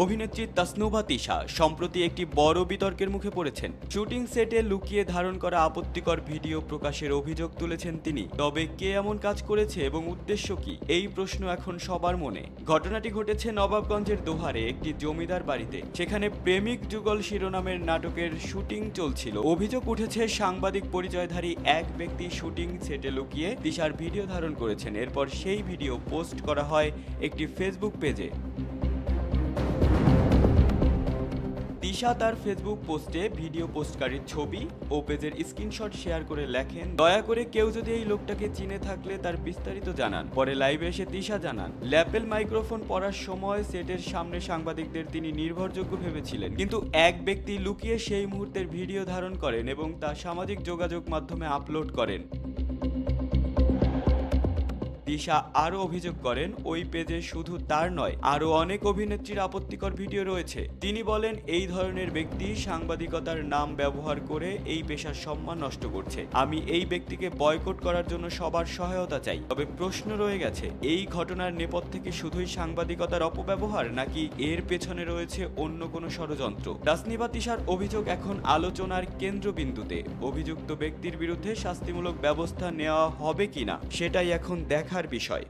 অভিনেত্রী তাসনুভা তিশা সম্প্রতি একটি বড় বিতর্কের মুখে পড়েছেন। শুটিং সেটে লুকিয়ে ধারণ করা আপত্তিকর ভিডিও প্রকাশের অভিযোগ তুলেছেন তিনি। তবে কে এমন কাজ করেছে এবং উদ্দেশ্য কি, এই প্রশ্ন এখন সবার মনে। ঘটনাটি ঘটেছে নবাবগঞ্জের দোহারে একটি জমিদার বাড়িতে। সেখানে প্রেমিক যুগল শিরোনামের নাটকের শুটিং চলছিল। অভিযোগ উঠেছে সাংবাদিক পরিচয়ধারী এক ব্যক্তি শুটিং সেটে লুকিয়ে তিশার ভিডিও ধারণ করেছেন। এরপর সেই ভিডিও পোস্ট করা হয় একটি ফেসবুক পেজে। তিশা তার ফেসবুক পোস্টে ভিডিও পোস্টকারীর ছবি ও পেজের স্ক্রিনশট শেয়ার করে লেখেন, দয়া করে কেউ যদি এই লোকটাকে চিনে থাকলে তার বিস্তারিত জানান। পরে লাইভে এসে তিশা জানান, ল্যাপেল মাইক্রোফোন পরার সময় সেটের সামনে সাংবাদিকদের তিনি নির্ভরযোগ্য ভেবেছিলেন, কিন্তু এক ব্যক্তি লুকিয়ে সেই মুহূর্তের ভিডিও ধারণ করেন এবং তা সামাজিক যোগাযোগ মাধ্যমে আপলোড করেন। তিশা আরও অভিযোগ করেন, ওই পেজে শুধু তার নয়, আরও অনেক অভিনেত্রীর আপত্তিকর ভিডিও রয়েছে। তিনি বলেন, এই ধরনের ব্যক্তি সাংবাদিকতার নাম ব্যবহার করে এই পেশার সম্মান নষ্ট করছে। আমি এই ব্যক্তিকে বয়কট করার জন্য সবার সহায়তা চাই। তবে প্রশ্ন রয়ে গেছে, এই ঘটনার নেপথ্যে কি শুধুই সাংবাদিকতার অপব্যবহার, নাকি এর পেছনে রয়েছে অন্য কোনো ষড়যন্ত্র? তাসনুভা তিশার অভিযোগ এখন আলোচনার কেন্দ্রবিন্দুতে। অভিযুক্ত ব্যক্তির বিরুদ্ধে শাস্তিমূলক ব্যবস্থা নেওয়া হবে কিনা সেটাই এখন দেখার বিষয়।